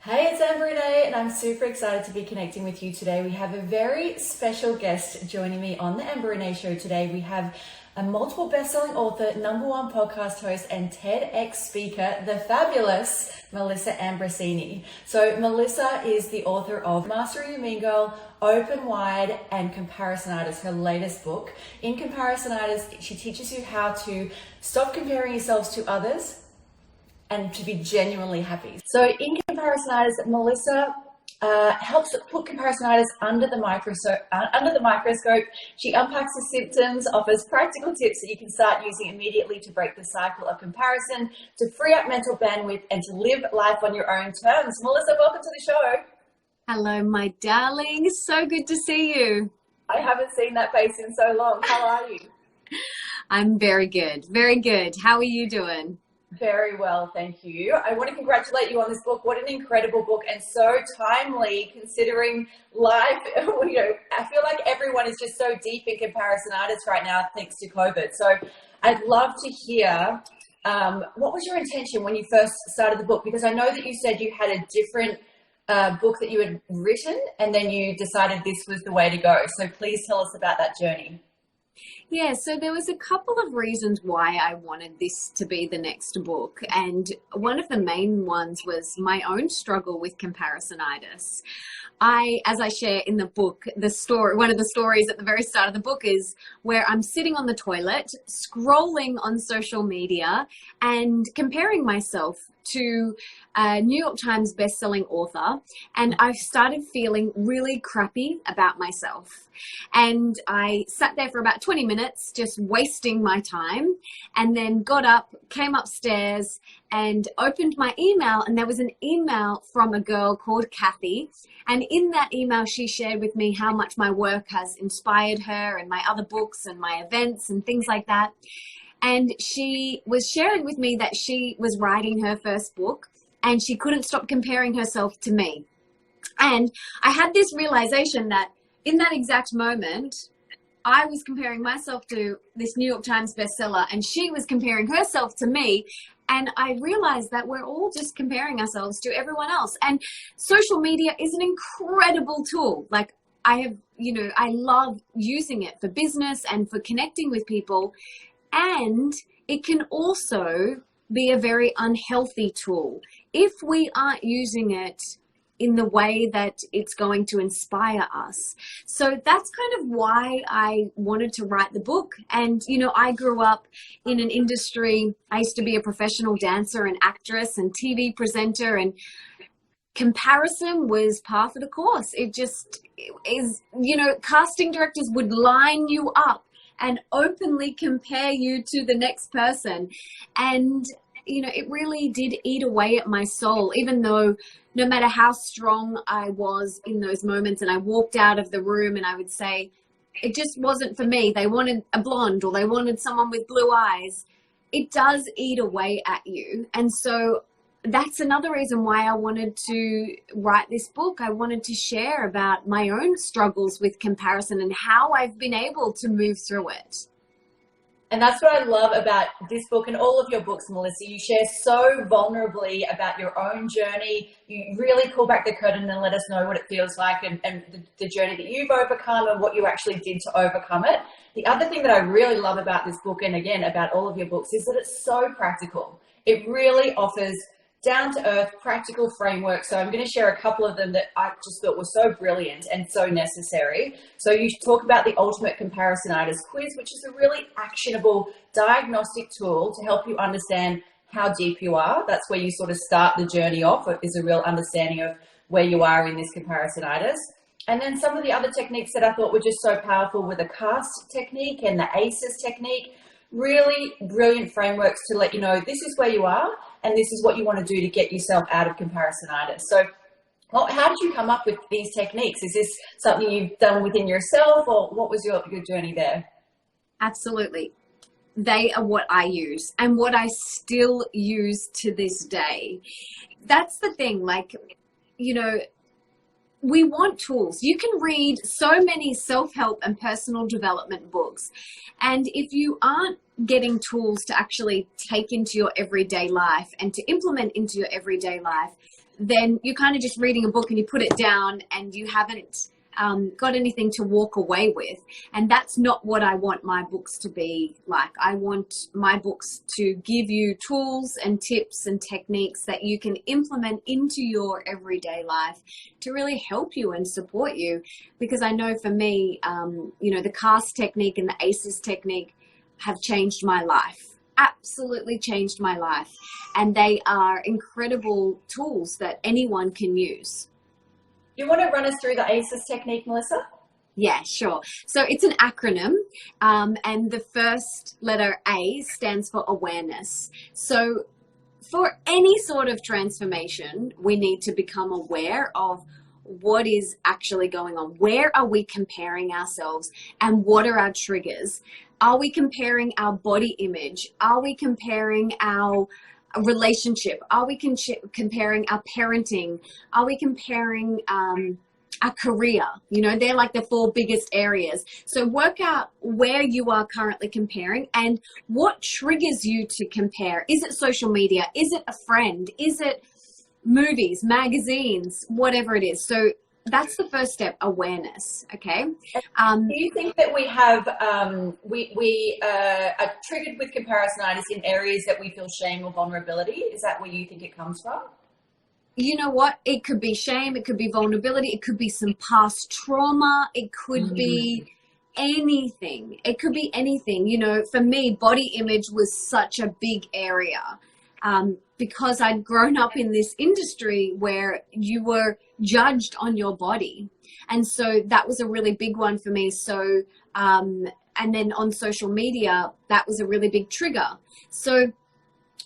Hey, it's Amber Renae, and I'm super excited to be connecting with you today. We have a very special guest joining me on the Amber Renae show today. We have a multiple best-selling author, #1 podcast host, and TEDx speaker, the fabulous Melissa Ambrosini. So Melissa is the author of Master Your Mean Girl, Open Wide, and Comparisonitis, her latest book. In Comparisonitis, she teaches you how to stop comparing yourselves to others and to be genuinely happy. So in Comparisonitis, Melissa helps put comparisonitis under the microscope. She unpacks the symptoms, offers practical tips that you can start using immediately to break the cycle of comparison, to free up mental bandwidth, and to live life on your own terms. Melissa, welcome to the show. Hello, my darling. So good to see you. I haven't seen that face in so long. How are you? I'm very good. Very good. How are you doing? Very well, thank you. I want to congratulate you on this book. What an incredible book, and so timely considering life. I feel like everyone is just so deep in comparisonitis right now thanks to COVID. So I'd love to hear what was your intention when you first started the book? Because I know that you said you had a different book that you had written and then you decided this was the way to go. So please tell us about that journey. Yeah, so there was a couple of reasons why I wanted this to be the next book. And one of the main ones was my own struggle with comparisonitis. As I share in the book, one of the stories at the very start of the book is where I'm sitting on the toilet, scrolling on social media and comparing myself to a New York Times best-selling author, and I started feeling really crappy about myself. And I sat there for about 20 minutes just wasting my time, and then got up, came upstairs and opened my email, and there was an email from a girl called Kathy. And in that email, she shared with me how much my work has inspired her and my other books and my events and things like that. And she was sharing with me that she was writing her first book and she couldn't stop comparing herself to me. And I had this realization that in that exact moment, I was comparing myself to this New York Times bestseller and she was comparing herself to me. And I realized that we're all just comparing ourselves to everyone else. And social media is an incredible tool. Like I love using it for business and for connecting with people. And it can also be a very unhealthy tool if we aren't using it in the way that it's going to inspire us. So that's kind of why I wanted to write the book. And, I grew up in an industry. I used to be a professional dancer and actress and TV presenter, and comparison was part of the course. It just is, casting directors would line you up and openly compare you to the next person. And, it really did eat away at my soul, even though no matter how strong I was in those moments and I walked out of the room and I would say, it just wasn't for me. They wanted a blonde or they wanted someone with blue eyes. It does eat away at you. And so that's another reason why I wanted to write this book. I wanted to share about my own struggles with comparison and how I've been able to move through it. And that's what I love about this book and all of your books, Melissa. You share so vulnerably about your own journey. You really pull back the curtain and let us know what it feels like and the journey that you've overcome and what you actually did to overcome it. The other thing that I really love about this book, and again, about all of your books, is that it's so practical. It really offers down-to-earth, practical framework. So I'm going to share a couple of them that I just thought were so brilliant and so necessary. So you talk about the ultimate comparisonitis quiz, which is a really actionable diagnostic tool to help you understand how deep you are. That's where you sort of start the journey off, is a real understanding of where you are in this comparisonitis. And then some of the other techniques that I thought were just so powerful were the CAST technique and the ACEs technique. Really brilliant frameworks to let you know this is where you are and this is what you want to do to get yourself out of comparisonitis. So how did you come up with these techniques? Is this something you've done within yourself, or what was your journey there? Absolutely. They are what I use and what I still use to this day. That's the thing, we want tools. You can read so many self-help and personal development books. And if you aren't getting tools to actually take into your everyday life and to implement into your everyday life, then you're kind of just reading a book and you put it down and you haven't got anything to walk away with. And that's not what I want my books to be like. I want my books to give you tools and tips and techniques that you can implement into your everyday life to really help you and support you. Because I know for me, the CAST technique and the ACEs technique have changed my life. Absolutely changed my life. And they are incredible tools that anyone can use. You want to run us through the ACEs technique, Melissa? Yeah, sure. So it's an acronym, and the first letter A stands for awareness. So for any sort of transformation, we need to become aware of what is actually going on. Where are we comparing ourselves, and what are our triggers? Are we comparing our body image? Are we comparing our relationship? Are we comparing our parenting? Are we comparing our career? They're like the 4 biggest areas. So work out where you are currently comparing and what triggers you to compare. Is it social media? Is it a friend? Is it movies, magazines, whatever it is? So that's the first step, awareness. Okay. Do you think that we have we are triggered with comparisonitis in areas that we feel shame or vulnerability? Is that where you think it comes from? You know what? It could be shame. It could be vulnerability. It could be some past trauma. It could be anything. It could be anything. For me, body image was such a big area. Because I'd grown up in this industry where you were judged on your body. And so that was a really big one for me. So, and then on social media, that was a really big trigger. So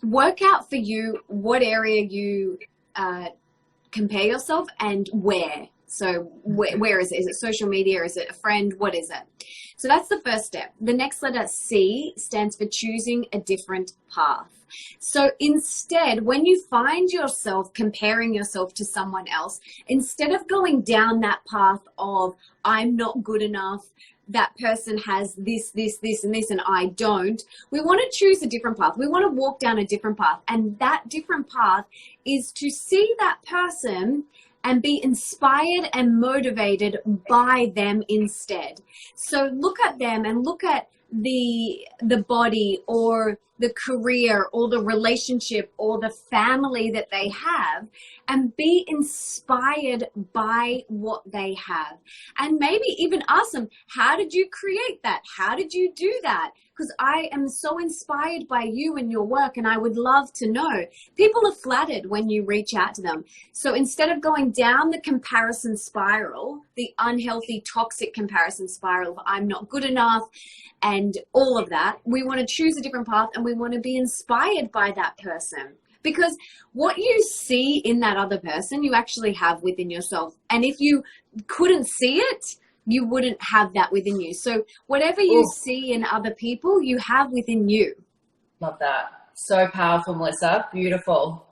work out for you what area you compare yourself and where. So where is it? Is it social media? Is it a friend? What is it? So that's the first step. The next letter, C, stands for choosing a different path. So instead, when you find yourself comparing yourself to someone else, instead of going down that path of I'm not good enough, that person has this, and this, and I don't, we want to choose a different path. We want to walk down a different path. And that different path is to see that person and be inspired and motivated by them instead. So look at them and look at the body or the career or the relationship or the family that they have, and be inspired by what they have. And maybe even ask them, how did you create that? How did you do that? Because I am so inspired by you and your work, and I would love to know. People are flattered when you reach out to them. So instead of going down the comparison spiral, the unhealthy, toxic comparison spiral of I'm not good enough and all of that, we want to choose a different path, and we want to be inspired by that person. Because what you see in that other person, you actually have within yourself. And if you couldn't see it, you wouldn't have that within you. So whatever you see in other people, you have within you. Love that. So powerful, Melissa. Beautiful.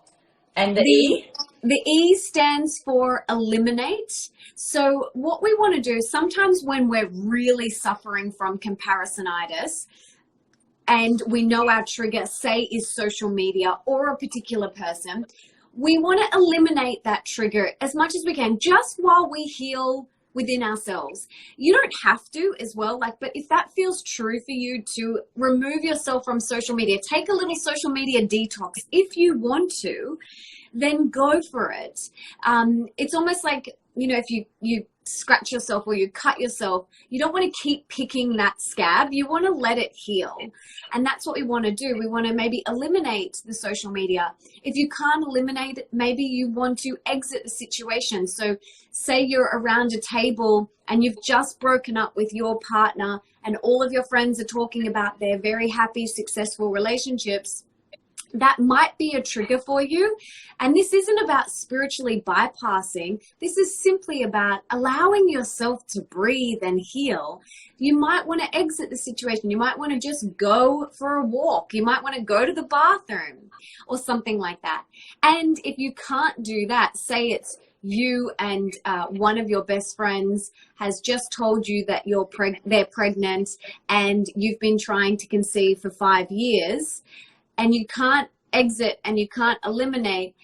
And the E? The E stands for eliminate. So what we want to do, sometimes when we're really suffering from comparisonitis, and we know our trigger, say, is social media or a particular person, we want to eliminate that trigger as much as we can, just while we heal within ourselves. You don't have to as well, but if that feels true for you to remove yourself from social media, take a little social media detox. If you want to, then go for it. It's almost like, if you scratch yourself or you cut yourself, you don't want to keep picking that scab. You want to let it heal. And that's what we want to do. We want to maybe eliminate the social media. If you can't eliminate it, maybe you want to exit the situation. So say you're around a table and you've just broken up with your partner and all of your friends are talking about their very happy, successful relationships. That might be a trigger for you. And this isn't about spiritually bypassing. This is simply about allowing yourself to breathe and heal. You might want to exit the situation. You might want to just go for a walk. You might want to go to the bathroom or something like that. And if you can't do that, say it's you and one of your best friends has just told you that they're pregnant and you've been trying to conceive for 5 years, and you can't exit and you can't eliminate,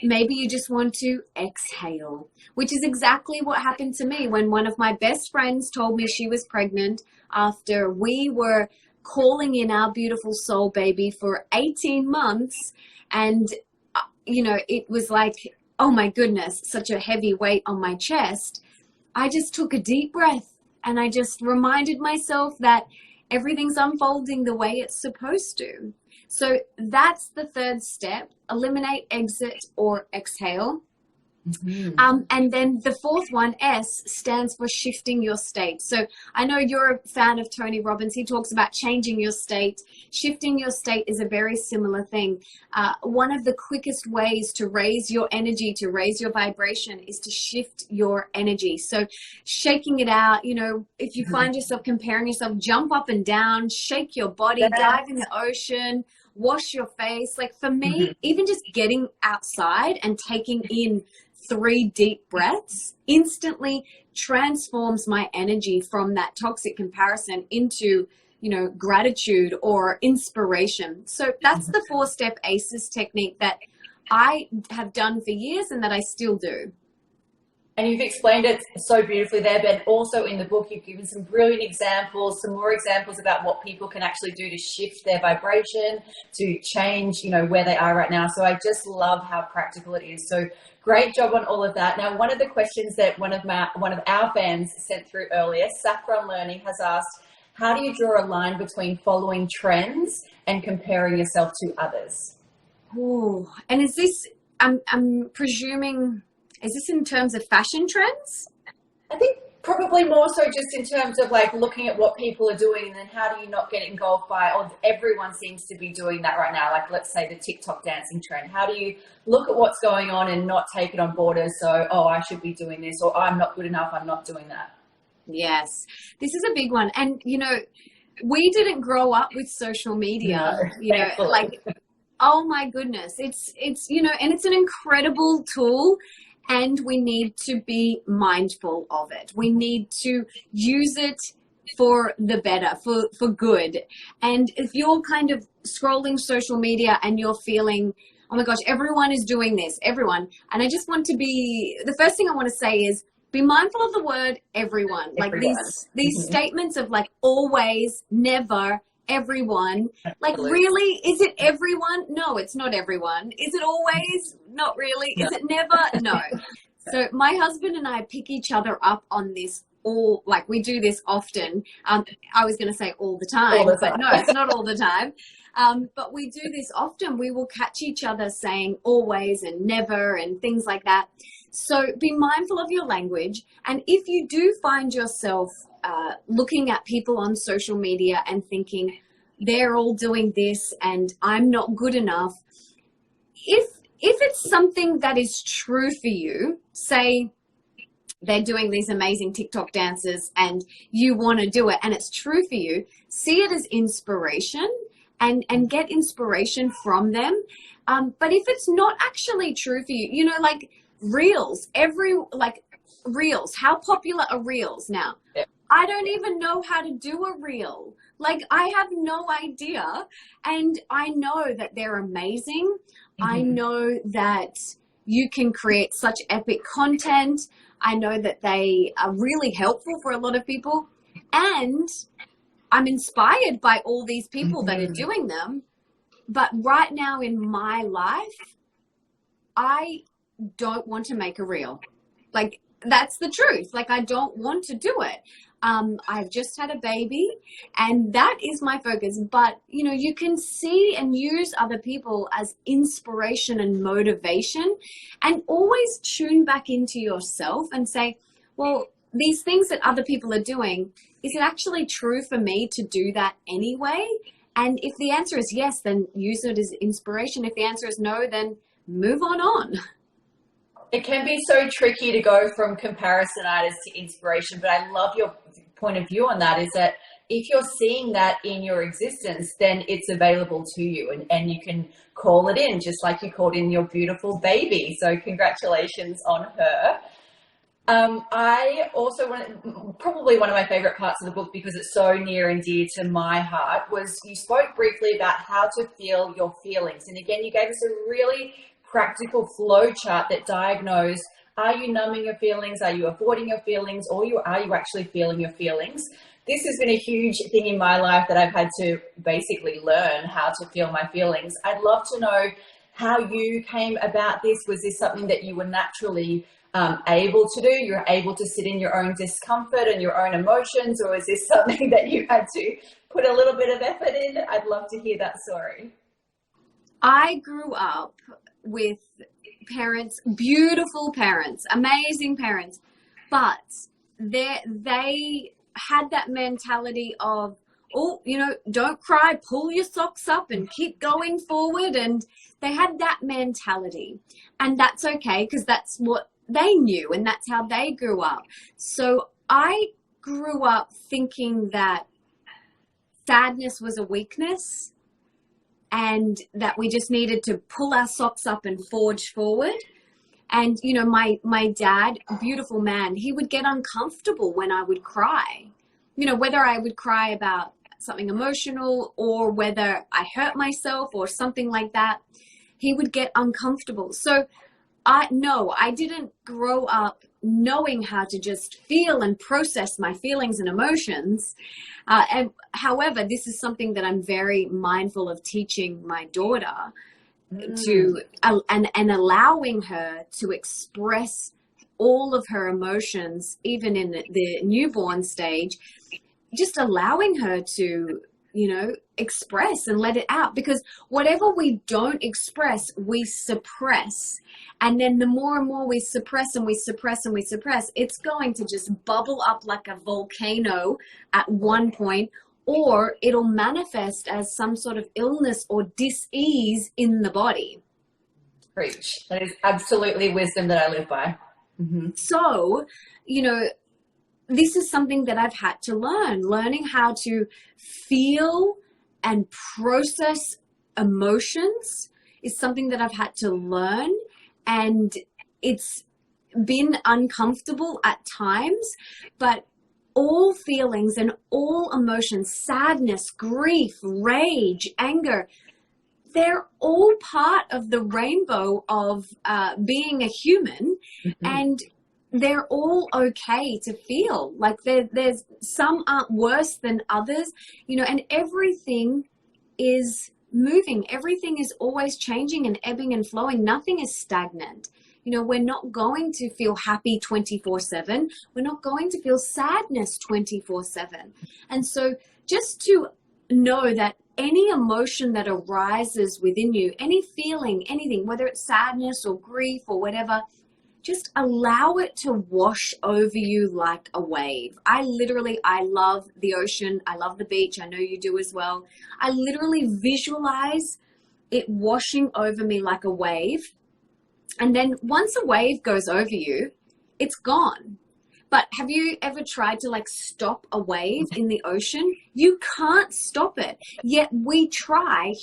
maybe you just want to exhale, which is exactly what happened to me when one of my best friends told me she was pregnant after we were calling in our beautiful soul baby for 18 months. And, it was like, oh my goodness, such a heavy weight on my chest. I just took a deep breath and I just reminded myself that everything's unfolding the way it's supposed to. So that's the third step: eliminate, exit, or exhale. And then the fourth one, S, stands for shifting your state. So I know you're a fan of Tony Robbins. He talks about changing your state. Shifting your state is a very similar thing. One of the quickest ways to raise your energy, to raise your vibration, is to shift your energy. So shaking it out, if you find yourself comparing yourself, jump up and down, shake your body, dive in the ocean, wash your face. Like for me, even just getting outside and taking in 3 deep breaths instantly transforms my energy from that toxic comparison into, gratitude or inspiration. So that's the 4-step ACEs technique that I have done for years and that I still do. And you've explained it so beautifully there, but also in the book, you've given some brilliant examples, some more examples about what people can actually do to shift their vibration, to change, where they are right now. So I just love how practical it is. So great job on all of that. Now, one of the questions that one of our fans sent through earlier, Saffron Learning, has asked, how do you draw a line between following trends and comparing yourself to others? Oh, and is this, I'm presuming, is this in terms of fashion trends? I think probably more so just in terms of like looking at what people are doing, and then how do you not get engulfed by, everyone seems to be doing that right now. Like let's say the TikTok dancing trend. How do you look at what's going on and not take it on board as I should be doing this, or I'm not good enough, I'm not doing that. Yes, this is a big one. And, we didn't grow up with social media, like, oh my goodness, it's, and it's an incredible tool. And we need to be mindful of it. We need to use it for the better, for good. And if you're kind of scrolling social media and you're feeling, oh my gosh, everyone is doing this, everyone. And I just want to the first thing I want to say is be mindful of the word everyone. Like these statements of like always, never, everyone. Like really, is it everyone? No, it's not everyone. Is it always? Not really. Is it never? No. So my husband and I pick each other up on this we do this often. I was going to say all the time, but no, it's not all the time. But we do this often. We will catch each other saying always and never and things like that. So be mindful of your language. And if you do find yourself looking at people on social media and thinking they're all doing this and I'm not good enough, if it's something that is true for you, say they're doing these amazing TikTok dances and you want to do it and it's true for you, see it as inspiration and get inspiration from them. But if it's not actually true for you, like reels, reels, how popular are reels now? Yeah. I don't even know how to do a reel. Like I have no idea. And I know that they're amazing. I know that you can create such epic content. I know that they are really helpful for a lot of people. And I'm inspired by all these people that are doing them. But right now in my life, I don't want to make a reel. Like that's the truth. Like I don't want to do it. I've just had a baby and that is my focus. But, you can see and use other people as inspiration and motivation, and always tune back into yourself and say, well, these things that other people are doing, is it actually true for me to do that anyway? And if the answer is yes, then use it as inspiration. If the answer is no, then move on. It can be so tricky to go from comparisonitis to inspiration, but I love your point of view on that, is that if you're seeing that in your existence, then it's available to you and you can call it in, just like you called in your beautiful baby. So congratulations on her. I also probably one of my favorite parts of the book, because it's so near and dear to my heart, was you spoke briefly about how to feel your feelings. And again, you gave us a really practical flow chart that diagnosed, are you numbing your feelings? Are you avoiding your feelings? Or are you actually feeling your feelings? This has been a huge thing in my life that I've had to basically learn how to feel my feelings. I'd love to know how you came about this. Was this something that you were naturally able to do? You're able to sit in your own discomfort and your own emotions, or is this something that you had to put a little bit of effort in? I'd love to hear that story. I grew up with parents, beautiful parents, amazing parents, but they had that mentality of, oh, you know, don't cry, pull your socks up and keep going forward. And they had that mentality, and that's okay, because that's what they knew and that's how they grew up. So I grew up thinking that sadness was a weakness and that we just needed to pull our socks up and forge forward. And, you know, my dad, beautiful man, he would get uncomfortable when I would cry, you know, whether I would cry about something emotional or whether I hurt myself or something like that, he would get uncomfortable. So I didn't grow up knowing how to just feel and process my feelings and emotions. And however, this is something that I'm very mindful of teaching my daughter to, and allowing her to express all of her emotions, even in the newborn stage, just allowing her to, you know, express and let it out, because whatever we don't express, we suppress. And then the more and more we suppress and we suppress and we suppress, it's going to just bubble up like a volcano at one point, or it'll manifest as some sort of illness or dis-ease in the body. Preach. That is absolutely wisdom that I live by. Mm-hmm. So, you know, this is something that I've had to learning how to feel and process emotions is something that I've had to learn. And it's been uncomfortable at times, but all feelings and all emotions, sadness, grief, rage, anger, they're all part of the rainbow of being a human. Mm-hmm. And they're all okay to feel. Like there's some aren't worse than others, you know, and everything is moving. Everything is always changing and ebbing and flowing. Nothing is stagnant. You know, we're not going to feel happy 24/7. We're not going to feel sadness 24/7. And so just to know that any emotion that arises within you, any feeling, anything, whether it's sadness or grief or whatever, just allow it to wash over you like a wave. I love the ocean. I love the beach. I know you do as well. I literally visualize it washing over me like a wave. And then once a wave goes over you, it's gone. But have you ever tried to like stop a wave in the ocean? You can't stop it. Yet we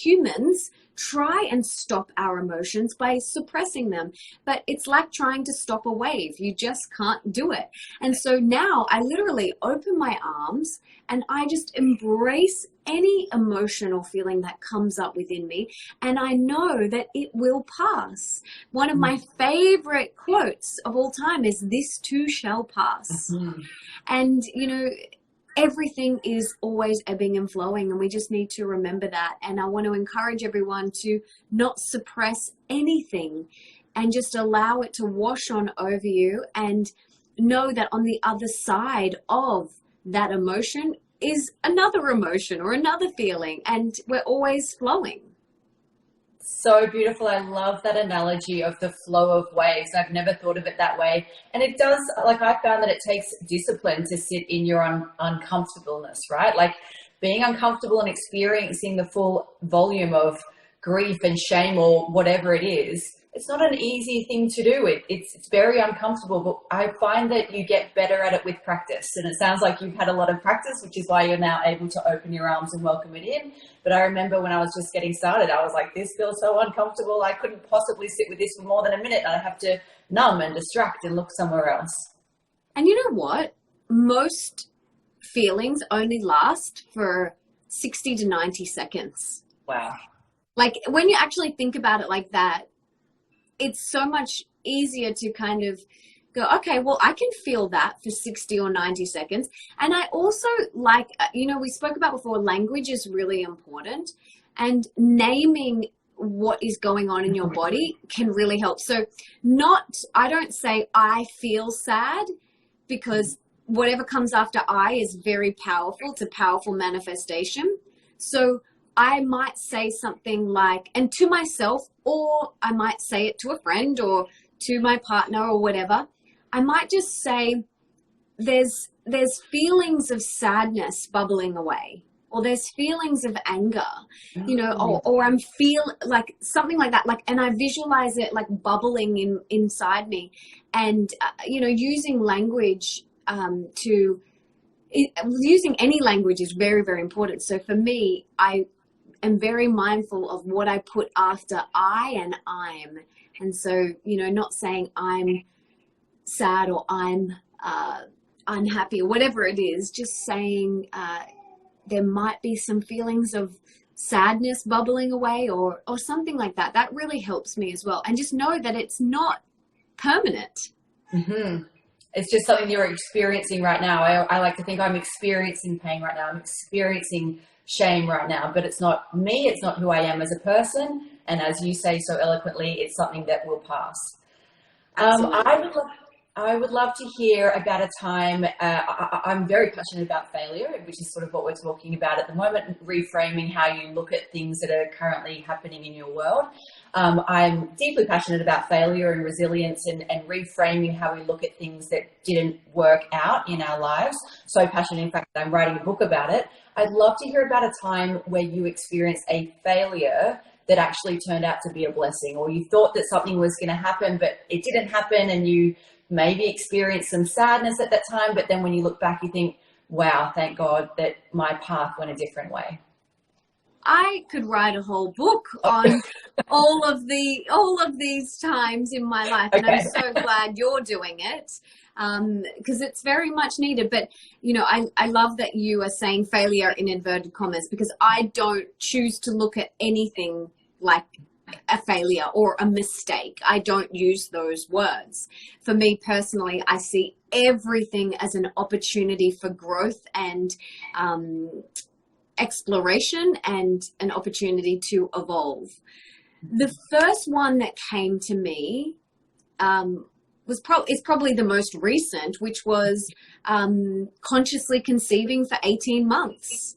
humans try and stop our emotions by suppressing them. But it's like trying to stop a wave. You just can't do it. And so now I literally open my arms and I just embrace any emotional feeling that comes up within me. And I know that it will pass. One of my favorite quotes of all time is, "This too shall pass." Mm-hmm. And, you know, everything is always ebbing and flowing, and we just need to remember that. And I want to encourage everyone to not suppress anything and just allow it to wash on over you, and know that on the other side of that emotion is another emotion or another feeling, and we're always flowing. So beautiful. I love that analogy of the flow of waves. I've never thought of it that way. And it does, like, I found that it takes discipline to sit in your uncomfortableness, right? Like being uncomfortable and experiencing the full volume of grief and shame or whatever it is. It's not an easy thing to do. It's very uncomfortable, but I find that you get better at it with practice. And it sounds like you've had a lot of practice, which is why you're now able to open your arms and welcome it in. But I remember when I was just getting started, I was like, this feels so uncomfortable. I couldn't possibly sit with this for more than a minute. I'd have to numb and distract and look somewhere else. And you know what? Most feelings only last for 60 to 90 seconds. Wow. Like when you actually think about it like that, it's so much easier to kind of go, okay, well, I can feel that for 60 or 90 seconds. And I also like, we spoke about before, language is really important, and naming what is going on in your body can really help. So I don't say I feel sad, because whatever comes after I is very powerful. It's a powerful manifestation. So I might say something like, and to myself, or I might say it to a friend or to my partner or whatever. I might just say, there's feelings of sadness bubbling away, or there's feelings of anger, or I'm like something like that, like, and I visualize it like bubbling inside me, and using language using any language is very, very important. So for me, I am very mindful of what I put after I and I'm, and so not saying I'm sad or I'm unhappy or whatever it is, just saying there might be some feelings of sadness bubbling away or something like that. That really helps me as well. And just know that it's not permanent. Mm-hmm. It's just something you're experiencing right now. I like to think I'm experiencing pain right now. I'm experiencing shame right now, but it's not me. It's not who I am as a person. And as you say so eloquently, it's something that will pass. I would love to hear about a time. I'm very passionate about failure, which is sort of what we're talking about at the moment, reframing how you look at things that are currently happening in your world. I'm deeply passionate about failure and resilience and reframing how we look at things that didn't work out in our lives. So passionate, in fact, that I'm writing a book about it. I'd love to hear about a time where you experienced a failure that actually turned out to be a blessing, or you thought that something was going to happen, but it didn't happen, and you maybe experienced some sadness at that time, but then when you look back, you think, wow, thank God that my path went a different way. I could write a whole book on all of these times in my life. And I'm so glad you're doing it, because it's very much needed. But, I love that you are saying failure in inverted commas, because I don't choose to look at anything like a failure or a mistake. I don't use those words. For me personally, I see everything as an opportunity for growth and exploration and an opportunity to evolve. The first one that came to me is probably the most recent, which was consciously conceiving for 18 months.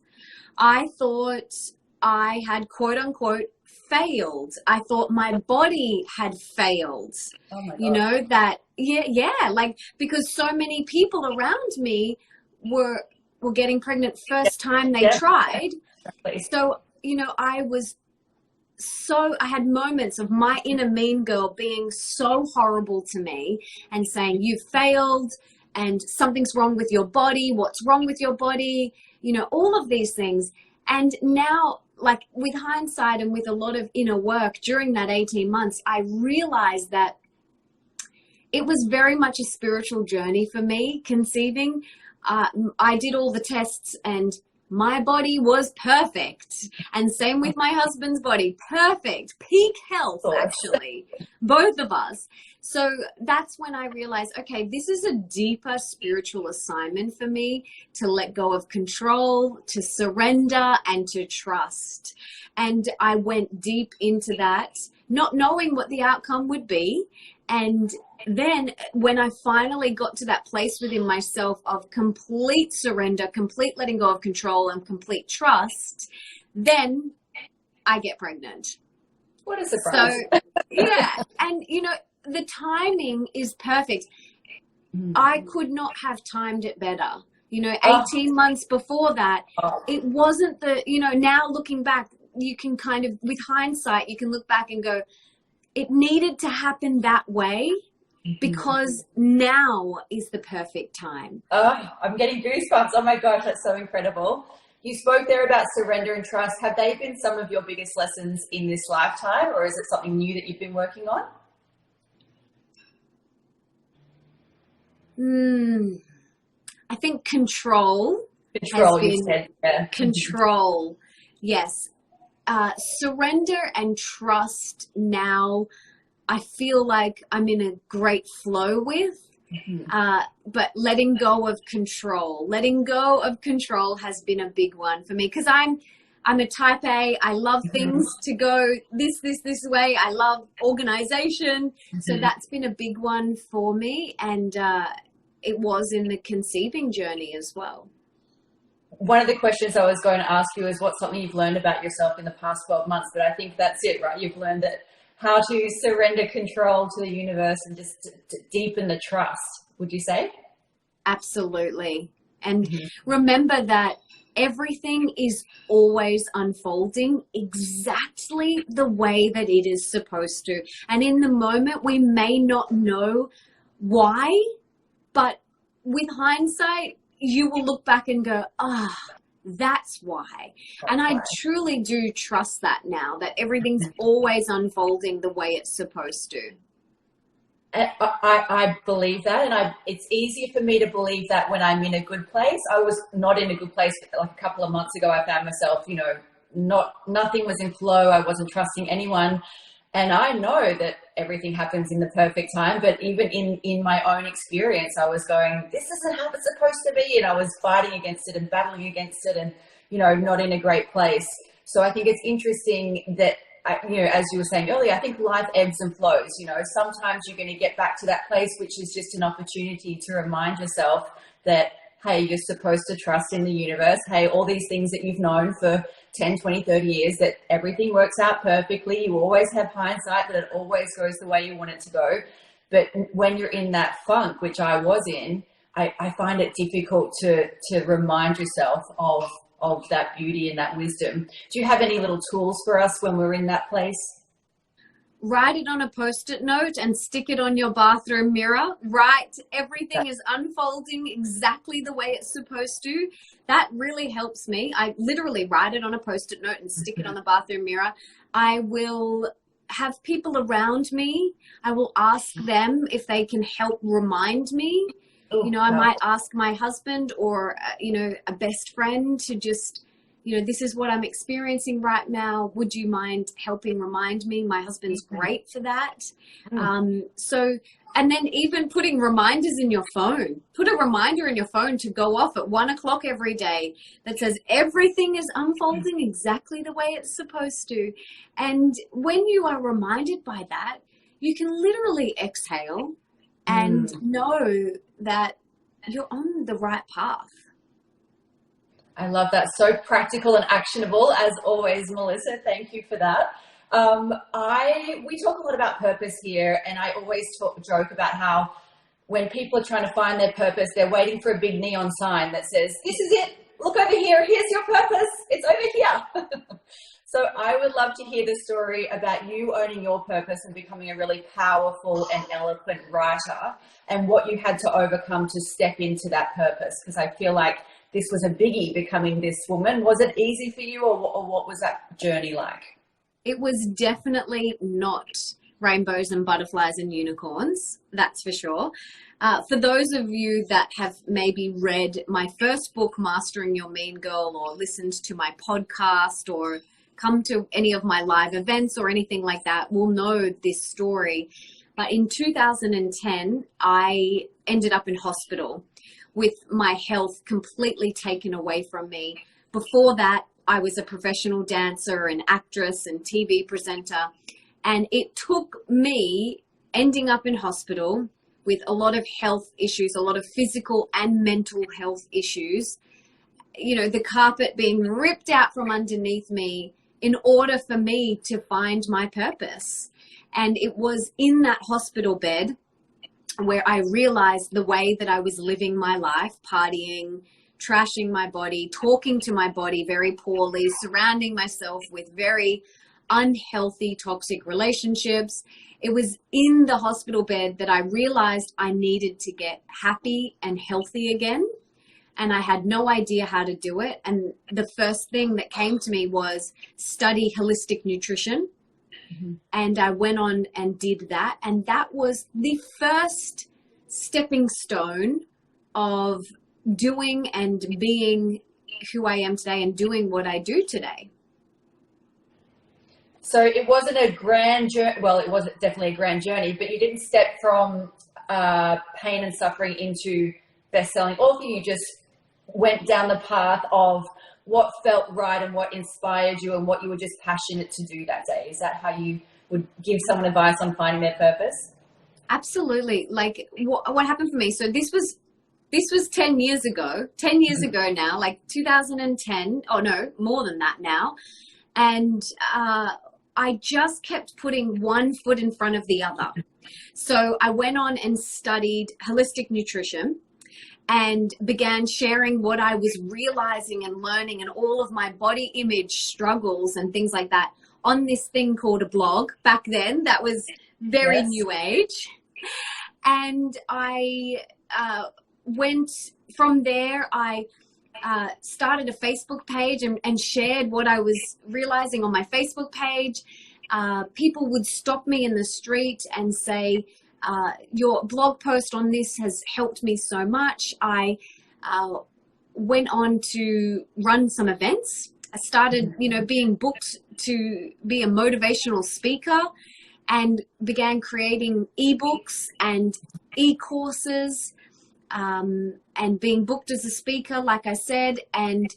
I thought I had, quote unquote, failed. I thought my body had failed. Oh my God. Like, because so many people around me were getting pregnant first time they tried. Exactly. So, I had moments of my inner mean girl being so horrible to me and saying, you failed and something's wrong with your body. What's wrong with your body? All of these things. And now, like, with hindsight and with a lot of inner work during that 18 months, I realized that it was very much a spiritual journey for me, conceiving. I did all the tests and my body was perfect. And same with my husband's body, perfect, peak health, actually, both of us. So that's when I realized, okay, this is a deeper spiritual assignment for me, to let go of control, to surrender, and to trust. And I went deep into that, not knowing what the outcome would be. And then when I finally got to that place within myself of complete surrender, complete letting go of control, and complete trust, then I get pregnant. What a surprise. So, yeah. And, the timing is perfect. I could not have timed it better. 18 months before that, it wasn't now looking back, you can kind of, with hindsight, you can look back and go, it needed to happen that way, because now is the perfect time. Oh, I'm getting goosebumps. Oh my gosh, that's so incredible. You spoke there about surrender and trust. Have they been some of your biggest lessons in this lifetime, or is it something new that you've been working on? I think control. Control, you said. Yeah. Control, yes. Surrender and trust now, I feel like I'm in a great flow with. But letting go of control has been a big one for me, because I'm a type A. I love things to go this way. I love organization. So that's been a big one for me. And it was in the conceiving journey as well. One of the questions I was going to ask you is what's something you've learned about yourself in the past 12 months, but I think that's it, right? You've learned that how to surrender control to the universe and just to deepen the trust, would you say? Absolutely. And remember that everything is always unfolding exactly the way that it is supposed to. And in the moment, we may not know why, but with hindsight, you will look back and go, that's why. And I truly do trust that now, that everything's always unfolding the way it's supposed to. I believe that, and it's easier for me to believe that when I'm in a good place. I was not in a good place like a couple of months ago. I found myself, nothing was in flow. I wasn't trusting anyone. And I know that everything happens in the perfect time, but even in my own experience, I was going, this isn't how it's supposed to be. And I was fighting against it and battling against it and, not in a great place. So I think it's interesting that, as you were saying earlier, I think life ebbs and flows. Sometimes you're going to get back to that place, which is just an opportunity to remind yourself that, hey, you're supposed to trust in the universe. Hey, all these things that you've known for 10, 20, 30 years, that everything works out perfectly. You always have hindsight, that it always goes the way you want it to go. But when you're in that funk, which I was in, I find it difficult to remind yourself of that beauty and that wisdom. Do you have any little tools for us when we're in that place? Write it on a Post-it note and stick it on your bathroom mirror. Write everything is unfolding exactly the way it's supposed to. That really helps me. I literally write it on a Post-it note and stick it on the bathroom mirror. I will have people around me. I will ask them if they can help remind me. I might ask my husband or, a best friend to just, this is what I'm experiencing right now. Would you mind helping remind me? My husband's great for that. And then even putting reminders in your phone. Put a reminder in your phone to go off at 1:00 every day that says everything is unfolding exactly the way it's supposed to. And when you are reminded by that, you can literally exhale and know that you're on the right path. I love that. So practical and actionable as always, Melissa. Thank you for that. We talk a lot about purpose here, and I always joke about how when people are trying to find their purpose, they're waiting for a big neon sign that says, this is it. Look over here. Here's your purpose. It's over here. So I would love to hear the story about you owning your purpose and becoming a really powerful and eloquent writer, and what you had to overcome to step into that purpose. Because I feel like this was a biggie, becoming this woman. Was it easy for you, or what was that journey like? It was definitely not rainbows and butterflies and unicorns, that's for sure. For those of you that have maybe read my first book, Mastering Your Mean Girl, or listened to my podcast, or come to any of my live events or anything like that, will know this story. But in 2010, I ended up in hospital with my health completely taken away from me. Before that, I was a professional dancer and actress and TV presenter. And it took me ending up in hospital with a lot of health issues, a lot of physical and mental health issues, the carpet being ripped out from underneath me in order for me to find my purpose. And it was in that hospital bed where I realized the way that I was living my life, partying, trashing my body, talking to my body very poorly, surrounding myself with very unhealthy, toxic relationships. It was in the hospital bed that I realized I needed to get happy and healthy again. And I had no idea how to do it. And the first thing that came to me was study holistic nutrition. And I went on and did that. And that was the first stepping stone of doing and being who I am today and doing what I do today. So it wasn't a grand journey. Well, it was definitely a grand journey, but you didn't step from pain and suffering into best-selling author. You just went down the path of what felt right and what inspired you and what you were just passionate to do that day. Is that how you would give someone advice on finding their purpose? Absolutely. Like what happened for me. So this was 10 years ago, 10 years ago now, like 2010. Oh no, more than that now. And, I just kept putting one foot in front of the other. So I went on and studied holistic nutrition and began sharing what I was realizing and learning and all of my body image struggles and things like that on this thing called a blog back then. That was very Yes. new age. And I went from there. I started a Facebook page and shared what I was realizing on my Facebook page. People would stop me in the street and say, your blog post on this has helped me so much. I went on to run some events. I started, being booked to be a motivational speaker and began creating ebooks and e-courses. And being booked as a speaker, like I said, and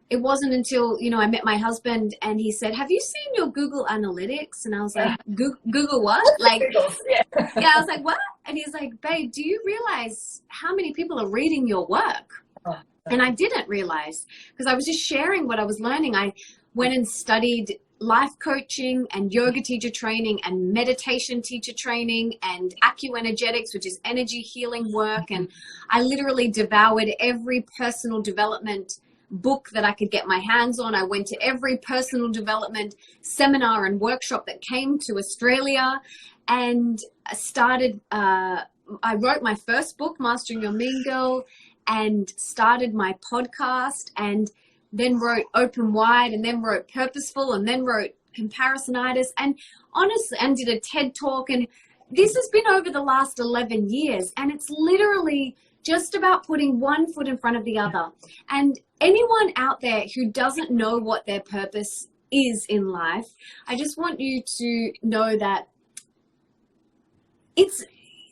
it wasn't until, I met my husband and he said, have you seen your Google Analytics? And I was like, Google what? Like, Yeah. yeah, I was like, what? And he's like, babe, do you realize how many people are reading your work? Oh. And I didn't realize because I was just sharing what I was learning. I went and studied life coaching and yoga teacher training and meditation teacher training and acuenergetics, which is energy healing work. And I literally devoured every personal development book that I could get my hands on. I went to every personal development seminar and workshop that came to Australia and started, I wrote my first book, Mastering Your Mean Girl, and started my podcast and then wrote Open Wide, and then wrote Purposefull, and then wrote Comparisonitis, and honestly, and did a TED Talk. And this has been over the last 11 years, and it's literally just about putting one foot in front of the other. And anyone out there who doesn't know what their purpose is in life, I just want you to know that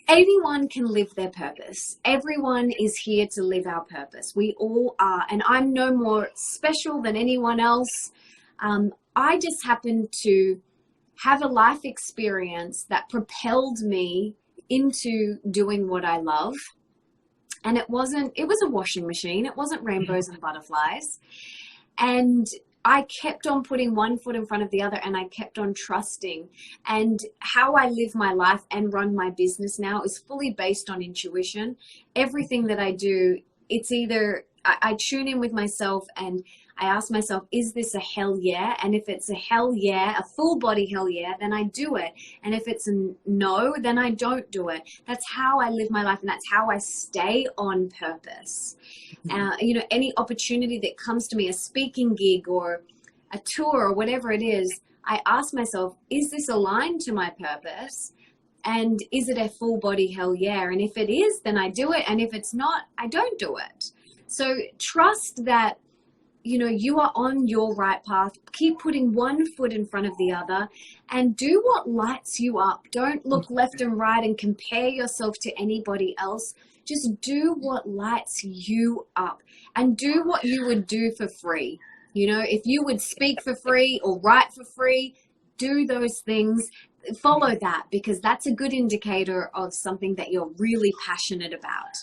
anyone can live their purpose. Everyone is here to live our purpose. We all are. And I'm no more special than anyone else. I just happened to have a life experience that propelled me into doing what I love. And it was a washing machine. It wasn't rainbows and butterflies. And I kept on putting one foot in front of the other, and I kept on trusting. And how I live my life and run my business now is fully based on intuition. Everything that I do, it's either I tune in with myself and I ask myself, is this a hell yeah? And if it's a hell yeah, a full body hell yeah, then I do it. And if it's a no, then I don't do it. That's how I live my life, and that's how I stay on purpose. Any opportunity that comes to me, a speaking gig or a tour or whatever it is, I ask myself, is this aligned to my purpose? And is it a full body hell yeah? And if it is, then I do it. And if it's not, I don't do it. So trust that, you are on your right path. Keep putting one foot in front of the other and do what lights you up. Don't look left and right and compare yourself to anybody else. Just do what lights you up and do what you would do for free. If you would speak for free or write for free, do those things. Follow that, because that's a good indicator of something that you're really passionate about.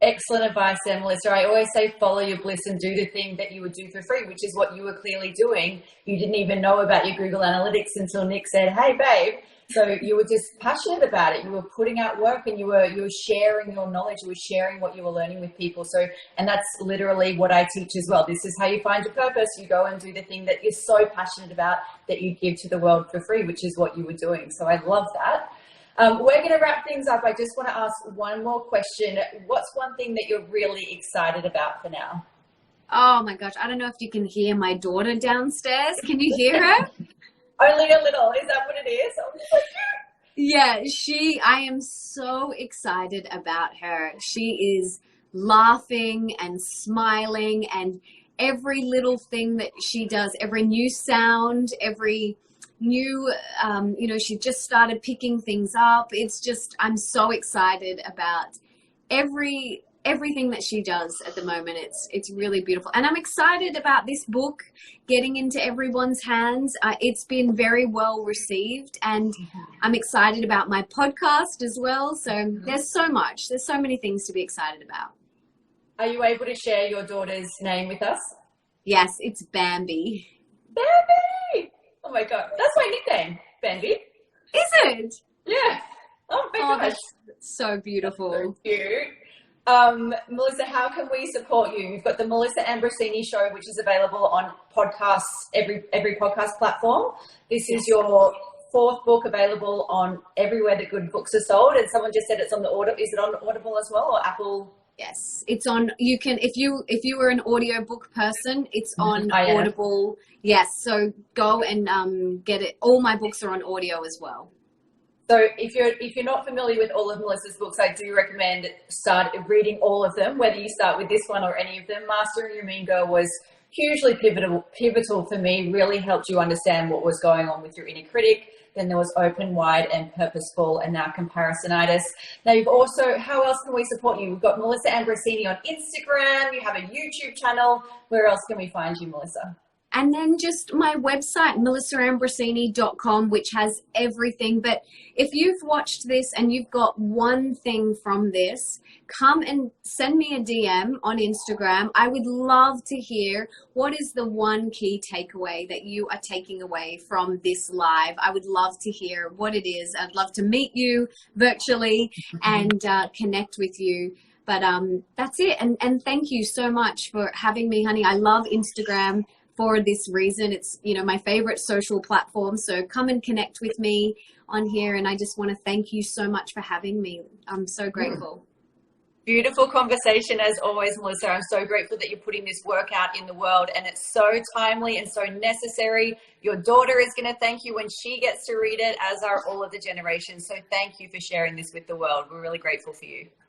Excellent advice there, Melissa. I always say follow your bliss and do the thing that you would do for free, which is what you were clearly doing. You didn't even know about your Google Analytics until Nick said, hey, babe. So you were just passionate about it. You were putting out work and you were sharing your knowledge. You were sharing what you were learning with people. And that's literally what I teach as well. This is how you find your purpose. You go and do the thing that you're so passionate about that you give to the world for free, which is what you were doing. So I love that. We're going to wrap things up. I just want to ask one more question. What's one thing that you're really excited about for now? Oh my gosh. I don't know if you can hear my daughter downstairs. Can you hear her? Only a little. Is that what it is? Yeah, I am so excited about her. She is laughing and smiling, and every little thing that she does, every new sound, every new, she just started picking things up. It's just, I'm so excited about everything that she does at the moment. It's really beautiful. And I'm excited about this book getting into everyone's hands. It's been very well received, and I'm excited about my podcast as well. So there's so many things to be excited about. Are you able to share your daughter's name with us? Yes, it's Bambi. Bambi! Oh my God, that's my nickname, Bambi. Is it? Yeah. Oh my gosh. That's so beautiful. So cute. Melissa, how can we support you? You've got the Melissa Ambrosini show, which is available on podcasts, every podcast platform. This is your 4th book, available on everywhere that good books are sold. And someone just said it's on the Audible. Is it on Audible as well, or Apple? Yes, it's on. You can, if you were an audiobook person, it's on Audible. Yes, so go and get it. All my books are on audio as well. So if you're not familiar with all of Melissa's books, I do recommend start reading all of them, whether you start with this one or any of them. Mastering Your Mean Girl was hugely pivotal for me, really helped you understand what was going on with your inner critic. Then there was Open, Wide, and Purposefull, and now Comparisonitis. Now you've also, how else can we support you? We've got Melissa Ambrosini on Instagram. You have a YouTube channel. Where else can we find you, Melissa? And then just my website, melissaambrosini.com, which has everything. But if you've watched this and you've got one thing from this, come and send me a DM on Instagram. I would love to hear what is the one key takeaway that you are taking away from this live. I would love to hear what it is. I'd love to meet you virtually and connect with you. But that's it. And thank you so much for having me, honey. I love Instagram for this reason. It's, my favorite social platform. So come and connect with me on here. And I just want to thank you so much for having me. I'm so grateful. Beautiful conversation as always, Melissa. I'm so grateful that you're putting this work out in the world, and it's so timely and so necessary. Your daughter is going to thank you when she gets to read it, as are all of the generations. So thank you for sharing this with the world. We're really grateful for you.